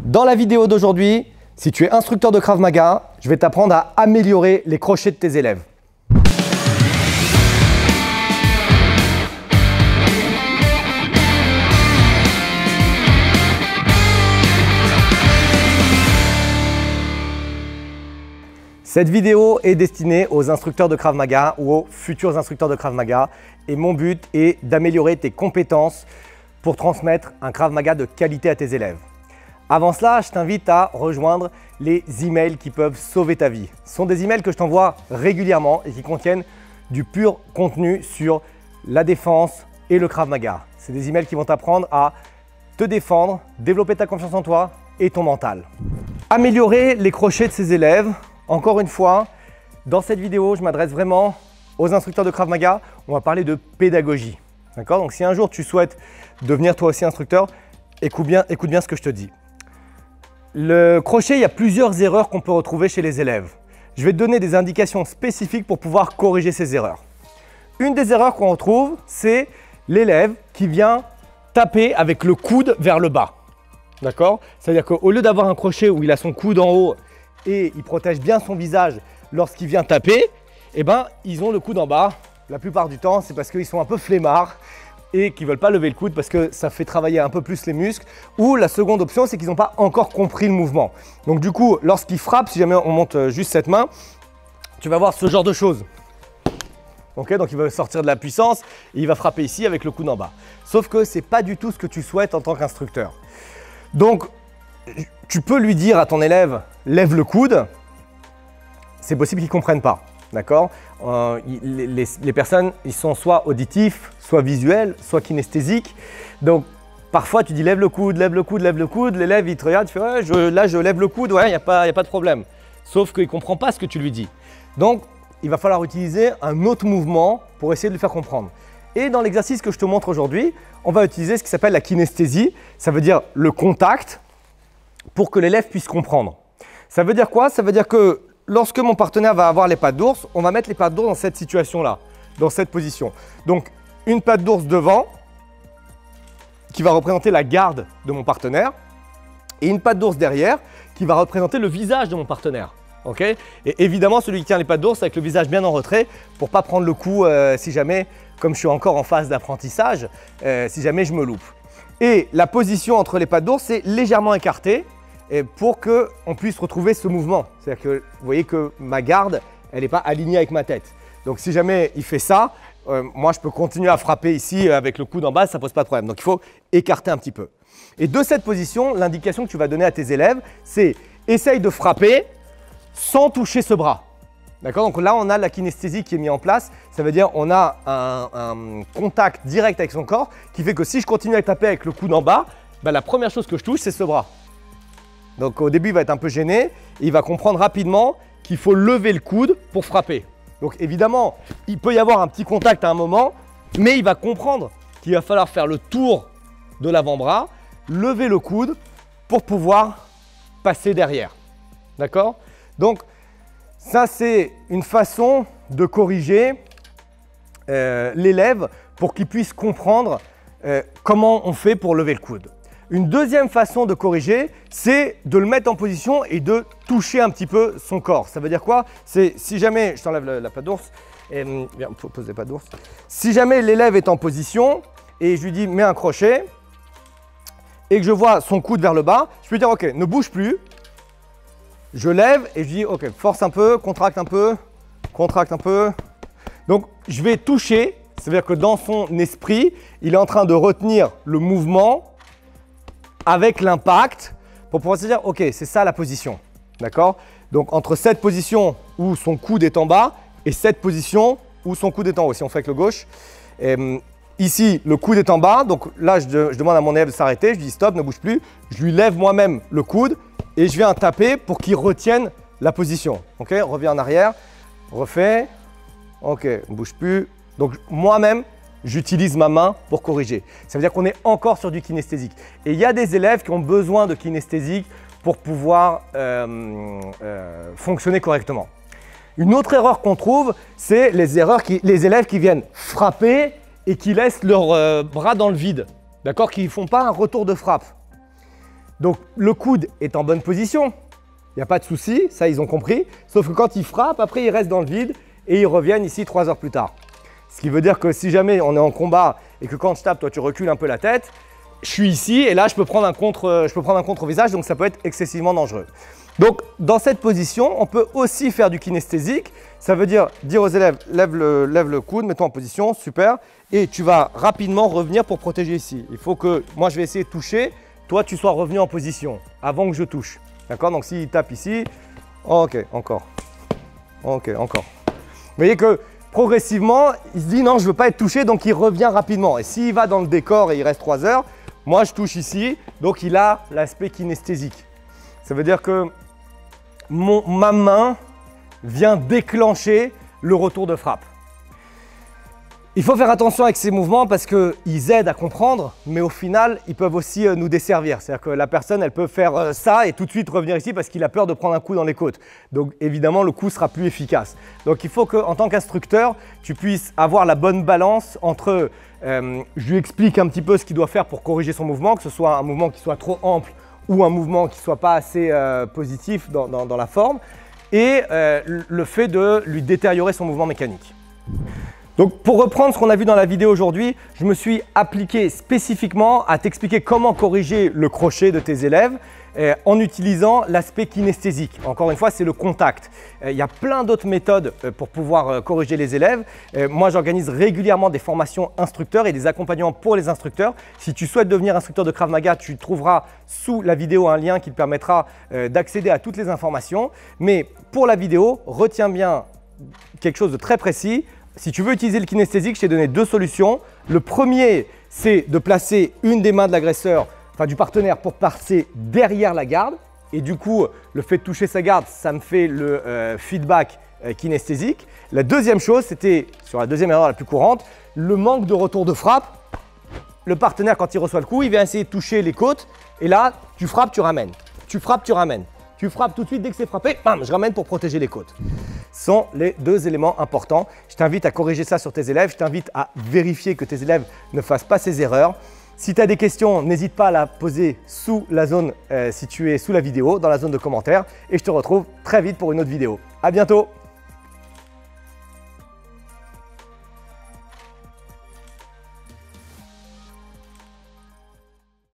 Dans la vidéo d'aujourd'hui, si tu es instructeur de Krav Maga, je vais t'apprendre à améliorer les crochets de tes élèves. Cette vidéo est destinée aux instructeurs de Krav Maga ou aux futurs instructeurs de Krav Maga et mon but est d'améliorer tes compétences pour transmettre un Krav Maga de qualité à tes élèves. Avant cela, je t'invite à rejoindre les emails qui peuvent sauver ta vie. Ce sont des emails que je t'envoie régulièrement et qui contiennent du pur contenu sur la défense et le Krav Maga. C'est des emails qui vont t'apprendre à te défendre, développer ta confiance en toi et ton mental. Améliorer les crochets de ses élèves. Encore une fois, dans cette vidéo, je m'adresse vraiment aux instructeurs de Krav Maga. On va parler de pédagogie. D'accord ? Donc si un jour tu souhaites devenir toi aussi instructeur, écoute bien ce que je te dis. Le crochet, il y a plusieurs erreurs qu'on peut retrouver chez les élèves. Je vais te donner des indications spécifiques pour pouvoir corriger ces erreurs. Une des erreurs qu'on retrouve, c'est l'élève qui vient taper avec le coude vers le bas. D'accord ? C'est-à-dire qu'au lieu d'avoir un crochet où il a son coude en haut et il protège bien son visage lorsqu'il vient taper, eh ben, ils ont le coude en bas. La plupart du temps, c'est parce qu'ils sont un peu flemmards et qu'ils ne veulent pas lever le coude parce que ça fait travailler un peu plus les muscles. Ou la seconde option, c'est qu'ils n'ont pas encore compris le mouvement. Donc du coup, lorsqu'ils frappent, si jamais on monte juste cette main, tu vas voir ce genre de choses. Okay, donc il va sortir de la puissance et il va frapper ici avec le coude en bas. Sauf que ce n'est pas du tout ce que tu souhaites en tant qu'instructeur. Donc, tu peux lui dire à ton élève, lève le coude, c'est possible qu'ils ne comprennent pas. D'accord ? Les personnes, ils sont soit auditifs, soit visuels, soit kinesthésiques. Donc, parfois, tu dis lève le coude, lève le coude, lève le coude. L'élève, il te regarde, tu fais ouais, là, je lève le coude, ouais, il n'y a pas de problème. Sauf qu'il ne comprend pas ce que tu lui dis. Donc, il va falloir utiliser un autre mouvement pour essayer de lui faire comprendre. Et dans l'exercice que je te montre aujourd'hui, on va utiliser ce qui s'appelle la kinesthésie. Ça veut dire le contact pour que l'élève puisse comprendre. Ça veut dire quoi ? Ça veut dire que lorsque mon partenaire va avoir les pattes d'ours, on va mettre les pattes d'ours dans cette situation-là, dans cette position. Donc, une patte d'ours devant, qui va représenter la garde de mon partenaire, et une patte d'ours derrière, qui va représenter le visage de mon partenaire. Okay ? Et évidemment, celui qui tient les pattes d'ours avec le visage bien en retrait, pour ne pas prendre le coup si jamais, comme je suis encore en phase d'apprentissage, si jamais je me loupe. Et la position entre les pattes d'ours, c'est légèrement écartée, et pour qu'on puisse retrouver ce mouvement. C'est-à-dire que vous voyez que ma garde, elle n'est pas alignée avec ma tête. Donc si jamais il fait ça, moi je peux continuer à frapper ici avec le coude en bas, ça ne pose pas de problème. Donc il faut écarter un petit peu. Et de cette position, l'indication que tu vas donner à tes élèves, c'est essaye de frapper sans toucher ce bras. D'accord ? Donc là, on a la kinesthésie qui est mise en place. Ça veut dire qu'on a un contact direct avec son corps qui fait que si je continue à taper avec le coude en bas, ben, la première chose que je touche, c'est ce bras. Donc au début, il va être un peu gêné et il va comprendre rapidement qu'il faut lever le coude pour frapper. Donc évidemment, il peut y avoir un petit contact à un moment, mais il va comprendre qu'il va falloir faire le tour de l'avant-bras, lever le coude pour pouvoir passer derrière. D'accord ? Donc ça, c'est une façon de corriger l'élève pour qu'il puisse comprendre comment on fait pour lever le coude. Une deuxième façon de corriger, c'est de le mettre en position et de toucher un petit peu son corps. Ça veut dire quoi ? C'est si jamais, je t'enlève la patte d'ours, viens, pose les pattes d'ours. Si jamais l'élève est en position et je lui dis mets un crochet et que je vois son coude vers le bas, je peux dire ok, ne bouge plus. Je lève et je dis ok, force un peu, contracte un peu, contracte un peu. Donc je vais toucher, ça veut dire que dans son esprit, il est en train de retenir le mouvement avec l'impact pour pouvoir se dire ok, c'est ça la position. D'accord ? Donc entre cette position où son coude est en bas et cette position où son coude est en haut. Si on fait avec le gauche, ici le coude est en bas, donc là je demande à mon élève de s'arrêter, je dis stop, ne bouge plus, je lui lève moi-même le coude et je viens taper pour qu'il retienne la position. Ok, reviens en arrière, refais, ok, ne bouge plus. Donc moi-même, j'utilise ma main pour corriger. Ça veut dire qu'on est encore sur du kinesthésique. Et il y a des élèves qui ont besoin de kinesthésique pour pouvoir fonctionner correctement. Une autre erreur qu'on trouve, c'est les élèves qui viennent frapper et qui laissent leurs bras dans le vide, d'accord, qui ne font pas un retour de frappe. Donc le coude est en bonne position, il n'y a pas de souci, ça ils ont compris, sauf que quand ils frappent, après ils restent dans le vide et ils reviennent ici 3 heures plus tard. Ce qui veut dire que si jamais on est en combat et que quand je tape, toi tu recules un peu la tête, je suis ici et là je peux prendre un contre au visage, donc ça peut être excessivement dangereux. Donc dans cette position, on peut aussi faire du kinesthésique. Ça veut dire aux élèves, lève le coude, mets-toi en position, super. Et tu vas rapidement revenir pour protéger ici. Il faut que, moi je vais essayer de toucher, toi tu sois revenu en position avant que je touche. D'accord? Donc s'il tape ici, ok, encore. Ok, encore. Vous voyez que progressivement, il se dit non, je ne veux pas être touché, donc il revient rapidement. Et s'il va dans le décor et il reste 3 heures, moi je touche ici, donc il a l'aspect kinesthésique. Ça veut dire que ma main vient déclencher le retour de frappe. Il faut faire attention avec ces mouvements parce qu'ils aident à comprendre, mais au final, ils peuvent aussi nous desservir. C'est-à-dire que la personne, elle peut faire ça et tout de suite revenir ici parce qu'il a peur de prendre un coup dans les côtes. Donc évidemment, le coup sera plus efficace. Donc il faut qu'en tant qu'instructeur, tu puisses avoir la bonne balance entre je lui explique un petit peu ce qu'il doit faire pour corriger son mouvement, que ce soit un mouvement qui soit trop ample ou un mouvement qui ne soit pas assez positif dans la forme, et le fait de lui détériorer son mouvement mécanique. Donc pour reprendre ce qu'on a vu dans la vidéo aujourd'hui, je me suis appliqué spécifiquement à t'expliquer comment corriger le crochet de tes élèves en utilisant l'aspect kinesthésique. Encore une fois, c'est le contact. Il y a plein d'autres méthodes pour pouvoir corriger les élèves. Moi, j'organise régulièrement des formations instructeurs et des accompagnements pour les instructeurs. Si tu souhaites devenir instructeur de Krav Maga, tu trouveras sous la vidéo un lien qui te permettra d'accéder à toutes les informations. Mais pour la vidéo, retiens bien quelque chose de très précis. Si tu veux utiliser le kinesthésique, je t'ai donné 2 solutions. Le premier, c'est de placer une des mains de l'agresseur, enfin du partenaire, pour passer derrière la garde. Et du coup, le fait de toucher sa garde, ça me fait le feedback kinesthésique. La deuxième chose, c'était, sur la deuxième erreur la plus courante, le manque de retour de frappe. Le partenaire, quand il reçoit le coup, il vient essayer de toucher les côtes. Et là, tu frappes, tu ramènes. Tu frappes, tu ramènes. Tu frappes tout de suite, dès que c'est frappé, bam, je ramène pour protéger les côtes. Ce sont les 2 éléments importants. Je t'invite à corriger ça sur tes élèves. Je t'invite à vérifier que tes élèves ne fassent pas ces erreurs. Si tu as des questions, n'hésite pas à la poser sous la zone située sous la vidéo, dans la zone de commentaires. Et je te retrouve très vite pour une autre vidéo. À bientôt!